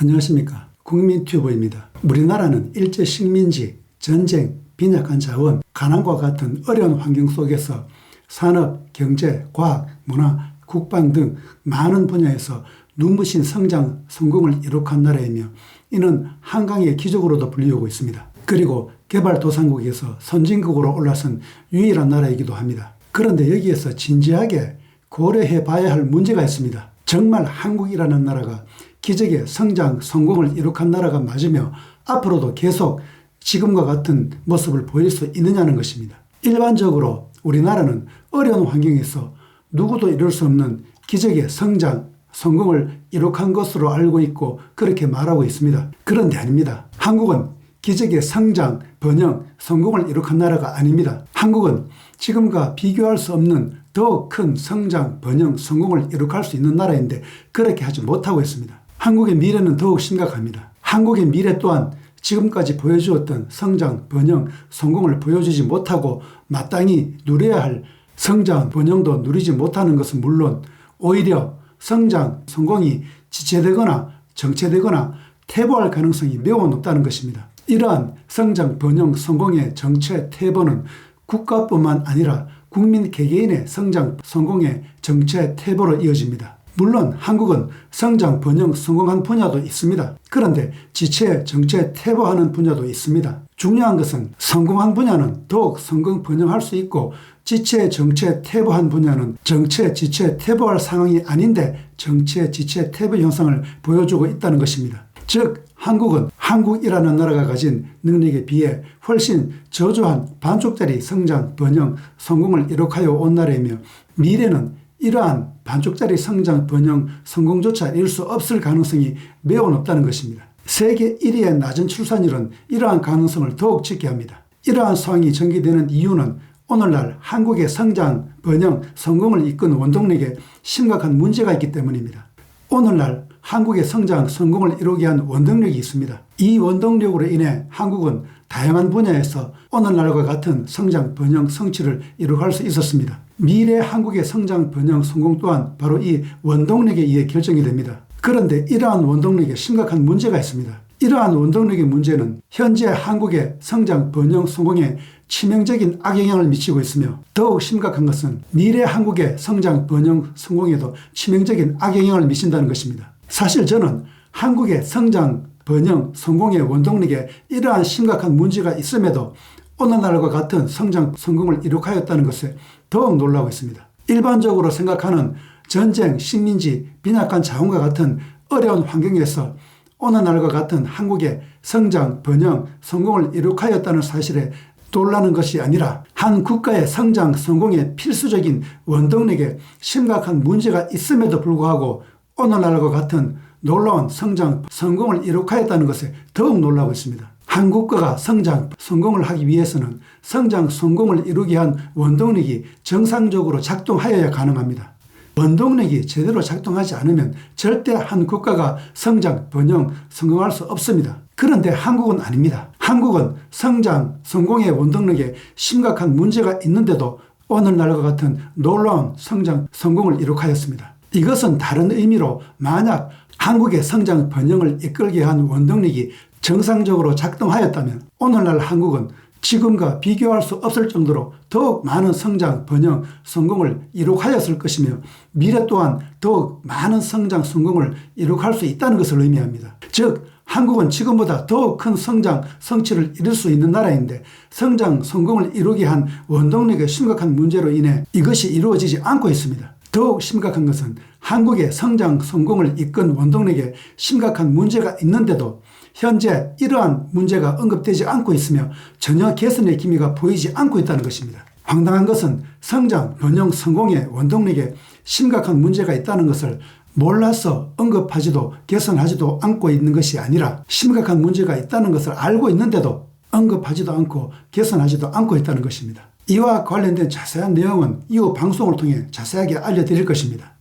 안녕하십니까. 국민튜브입니다. 우리나라는 일제 식민지, 전쟁, 빈약한 자원, 가난과 같은 어려운 환경 속에서 산업, 경제, 과학, 문화, 국방 등 많은 분야에서 눈부신 성장, 성공을 이룩한 나라이며 이는 한강의 기적으로도 불리우고 있습니다. 그리고 개발도상국에서 선진국으로 올라선 유일한 나라이기도 합니다. 그런데 여기에서 진지하게 고려해 봐야 할 문제가 있습니다. 정말 한국이라는 나라가 기적의 성장, 성공을 이룩한 나라가 맞으며 앞으로도 계속 지금과 같은 모습을 보일 수 있느냐는 것입니다. 일반적으로 우리나라는 어려운 환경에서 누구도 이룰 수 없는 기적의 성장, 성공을 이룩한 것으로 알고 있고 그렇게 말하고 있습니다. 그런데 아닙니다. 한국은 기적의 성장, 번영, 성공을 이룩한 나라가 아닙니다. 한국은 지금과 비교할 수 없는 더 큰 성장, 번영, 성공을 이룩할 수 있는 나라인데 그렇게 하지 못하고 있습니다. 한국의 미래는 더욱 심각합니다. 한국의 미래 또한 지금까지 보여주었던 성장, 번영, 성공을 보여주지 못하고 마땅히 누려야 할 성장, 번영도 누리지 못하는 것은 물론 오히려 성장, 성공이 지체되거나 정체되거나 퇴보할 가능성이 매우 높다는 것입니다. 이러한 성장, 번영, 성공의 정체, 퇴보는 국가뿐만 아니라 국민 개개인의 성장, 성공의 정체, 퇴보로 이어집니다. 물론 한국은 성장, 번영, 성공한 분야도 있습니다. 그런데 지체, 정체, 퇴보하는 분야도 있습니다. 중요한 것은 성공한 분야는 더욱 성공, 번영할 수 있고 지체, 정체, 퇴보한 분야는 정체, 지체, 퇴보할 상황이 아닌데 정체, 지체, 퇴보 현상을 보여주고 있다는 것입니다. 즉 한국은 한국이라는 나라가 가진 능력에 비해 훨씬 저조한 반쪽짜리 성장, 번영, 성공을 이룩하여 온 나라이며 미래는 이러한 반쪽짜리 성장, 번영, 성공조차 이룰 수 없을 가능성이 매우 높다는 것입니다. 세계 1위의 낮은 출산율은 이러한 가능성을 더욱 짙게 합니다. 이러한 상황이 전개되는 이유는 오늘날 한국의 성장, 번영, 성공을 이끈 원동력에 심각한 문제가 있기 때문입니다. 오늘날 한국의 성장, 성공을 이루게 한 원동력이 있습니다. 이 원동력으로 인해 한국은 다양한 분야에서 오늘날과 같은 성장, 번영, 성취를 이룩할 수 있었습니다. 미래 한국의 성장, 번영, 성공 또한 바로 이 원동력에 의해 결정이 됩니다. 그런데 이러한 원동력에 심각한 문제가 있습니다. 이러한 원동력의 문제는 현재 한국의 성장, 번영, 성공에 치명적인 악영향을 미치고 있으며 더욱 심각한 것은 미래 한국의 성장, 번영, 성공에도 치명적인 악영향을 미친다는 것입니다. 사실 저는 한국의 성장, 번영, 성공의 원동력에 이러한 심각한 문제가 있음에도 오늘날과 같은 성장, 성공을 이룩하였다는 것에 더욱 놀라고 있습니다. 일반적으로 생각하는 전쟁, 식민지, 빈약한 자원과 같은 어려운 환경에서 오늘날과 같은 한국의 성장, 번영, 성공을 이룩하였다는 사실에 놀라는 것이 아니라 한 국가의 성장, 성공에 필수적인 원동력에 심각한 문제가 있음에도 불구하고 오늘날과 같은 놀라운 성장, 성공을 이룩하였다는 것에 더욱 놀라고 있습니다. 한 국가가 성장, 성공을 하기 위해서는 성장, 성공을 이루게 한 원동력이 정상적으로 작동하여야 가능합니다. 원동력이 제대로 작동하지 않으면 절대 한 국가가 성장, 번영, 성공할 수 없습니다. 그런데 한국은 아닙니다. 한국은 성장, 성공의 원동력에 심각한 문제가 있는데도 오늘날과 같은 놀라운 성장, 성공을 이룩하였습니다. 이것은 다른 의미로 만약 한국의 성장, 번영을 이끌게 한 원동력이 정상적으로 작동하였다면 오늘날 한국은 지금과 비교할 수 없을 정도로 더욱 많은 성장, 번영, 성공을 이룩하였을 것이며 미래 또한 더욱 많은 성장, 성공을 이룩할 수 있다는 것을 의미합니다. 즉 한국은 지금보다 더욱 큰 성장, 성취를 이룰 수 있는 나라인데 성장, 성공을 이루게 한 원동력의 심각한 문제로 인해 이것이 이루어지지 않고 있습니다. 더욱 심각한 것은 한국의 성장, 성공을 이끈 원동력에 심각한 문제가 있는데도 현재 이러한 문제가 언급되지 않고 있으며 전혀 개선의 기미가 보이지 않고 있다는 것입니다. 황당한 것은 성장, 번영, 성공의 원동력에 심각한 문제가 있다는 것을 몰라서 언급하지도 개선하지도 않고 있는 것이 아니라 심각한 문제가 있다는 것을 알고 있는데도 언급하지도 않고 개선하지도 않고 있다는 것입니다. 이와 관련된 자세한 내용은 이후 방송을 통해 자세하게 알려드릴 것입니다.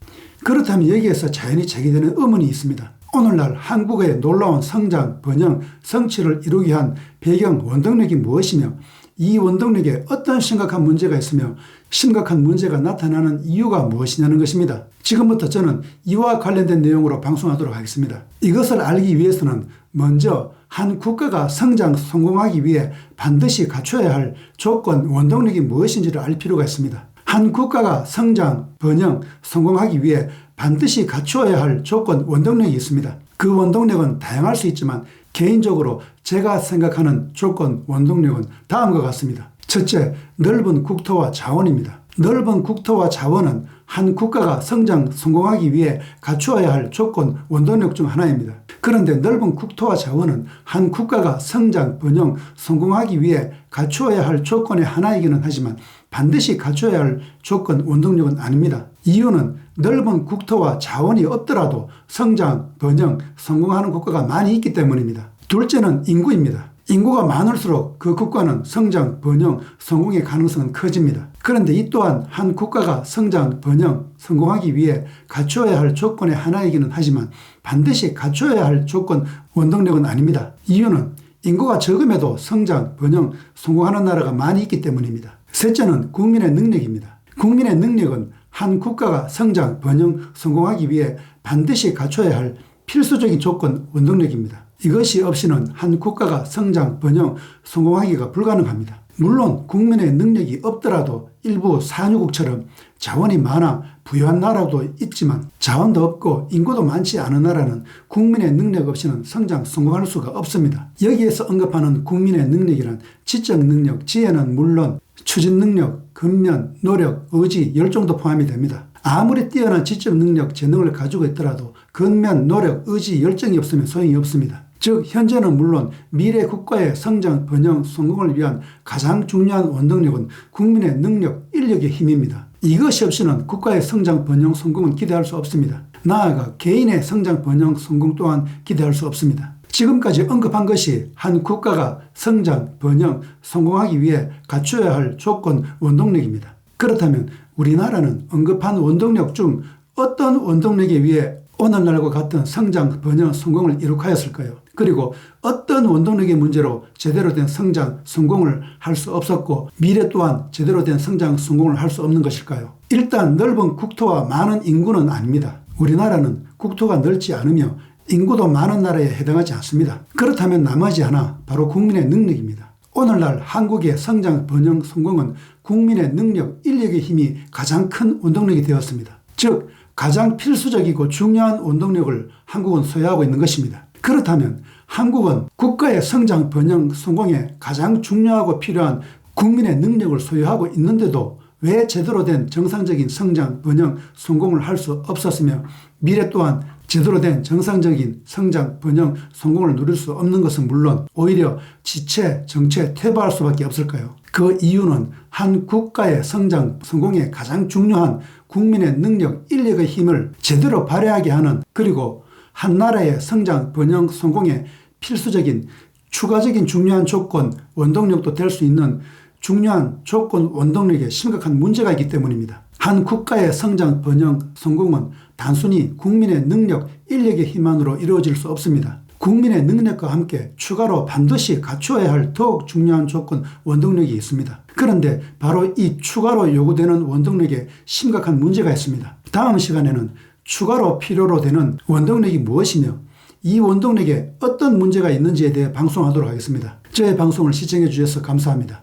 그렇다면 여기에서 자연히 제기되는 의문이 있습니다. 오늘날 한국의 놀라운 성장, 번영, 성취를 이루게 한 배경 원동력이 무엇이며 이 원동력에 어떤 심각한 문제가 있으며 심각한 문제가 나타나는 이유가 무엇이냐는 것입니다. 지금부터 저는 이와 관련된 내용으로 방송하도록 하겠습니다. 이것을 알기 위해서는 먼저 한 국가가 성공하기 위해 반드시 갖춰야 할 조건, 원동력이 무엇인지를 알 필요가 있습니다. 한 국가가 성공하기 위해 반드시 갖추어야 할 조건, 원동력이 있습니다. 그 원동력은 다양할 수 있지만 개인적으로 제가 생각하는 조건, 원동력은 다음과 같습니다. 첫째, 넓은 국토와 자원입니다. 넓은 국토와 자원은 한 국가가 성공하기 위해 갖추어야 할 조건, 원동력 중 하나입니다. 그런데 넓은 국토와 자원은 한 국가가 성공하기 위해 갖추어야 할 조건의 하나이기는 하지만 반드시 갖춰야 할 조건, 원동력은 아닙니다. 이유는 넓은 국토와 자원이 없더라도 성공하는 국가가 많이 있기 때문입니다. 둘째는 인구입니다. 인구가 많을수록 그 국가는 성공의 가능성은 커집니다. 그런데 이 또한 한 국가가 성공하기 위해 갖춰야 할 조건의 하나이기는 하지만 반드시 갖춰야 할 조건, 원동력은 아닙니다. 이유는 인구가 적음에도 성공하는 나라가 많이 있기 때문입니다. 셋째는 국민의 능력입니다. 국민의 능력은 한 국가가 성공하기 위해 반드시 갖춰야 할 필수적인 조건, 원동력입니다. 이것이 없이는 한 국가가 성공하기가 불가능합니다. 물론 국민의 능력이 없더라도 일부 산유국처럼 자원이 많아 부유한 나라도 있지만 자원도 없고 인구도 많지 않은 나라는 국민의 능력 없이는 성공할 수가 없습니다. 여기에서 언급하는 국민의 능력이란 지적 능력, 지혜는 물론 추진 능력, 근면, 노력, 의지, 열정도 포함이 됩니다. 아무리 뛰어난 지적 능력, 재능을 가지고 있더라도 근면, 노력, 의지, 열정이 없으면 소용이 없습니다. 즉 현재는 물론 미래 국가의 성공을 위한 가장 중요한 원동력은 국민의 능력, 인력의 힘입니다. 이것이 없이는 국가의 성공은 기대할 수 없습니다. 나아가 개인의 성공 또한 기대할 수 없습니다. 지금까지 언급한 것이 한 국가가 성공하기 위해 갖춰야 할 조건, 원동력입니다. 그렇다면 우리나라는 언급한 원동력 중 어떤 원동력에 의해 오늘날과 같은 성공을 이룩하였을까요? 그리고 어떤 원동력의 문제로 제대로 된 성공을 할 수 없었고 미래 또한 제대로 된 성공을 할 수 없는 것일까요? 일단 넓은 국토와 많은 인구는 아닙니다. 우리나라는 국토가 넓지 않으며 인구도 많은 나라에 해당하지 않습니다. 그렇다면 나머지 하나, 바로 국민의 능력입니다. 오늘날 한국의 성공은 국민의 능력, 인력의 힘이 가장 큰 원동력이 되었습니다. 즉 가장 필수적이고 중요한 원동력을 한국은 소유하고 있는 것입니다. 그렇다면 한국은 국가의 성공에 가장 중요하고 필요한 국민의 능력을 소유하고 있는데도 왜 제대로 된 정상적인 성공을 할 수 없었으며 미래 또한 제대로 된 정상적인 성공을 누릴 수 없는 것은 물론 오히려 지체, 정체, 퇴보할 수밖에 없을까요? 그 이유는 한 국가의 성공에 가장 중요한 국민의 능력, 인력의 힘을 제대로 발휘하게 하는, 그리고 한 나라의 성공에 필수적인 추가적인 중요한 조건, 원동력도 될 수 있는 중요한 조건, 원동력에 심각한 문제가 있기 때문입니다. 한 국가의 성공은 단순히 국민의 능력, 인력의 힘만으로 이루어질 수 없습니다. 국민의 능력과 함께 추가로 반드시 갖추어야 할 더욱 중요한 조건, 원동력이 있습니다. 그런데 바로 이 추가로 요구되는 원동력에 심각한 문제가 있습니다. 다음 시간에는 추가로 필요로 되는 원동력이 무엇이며 이 원동력에 어떤 문제가 있는지에 대해 방송하도록 하겠습니다. 저의 방송을 시청해 주셔서 감사합니다.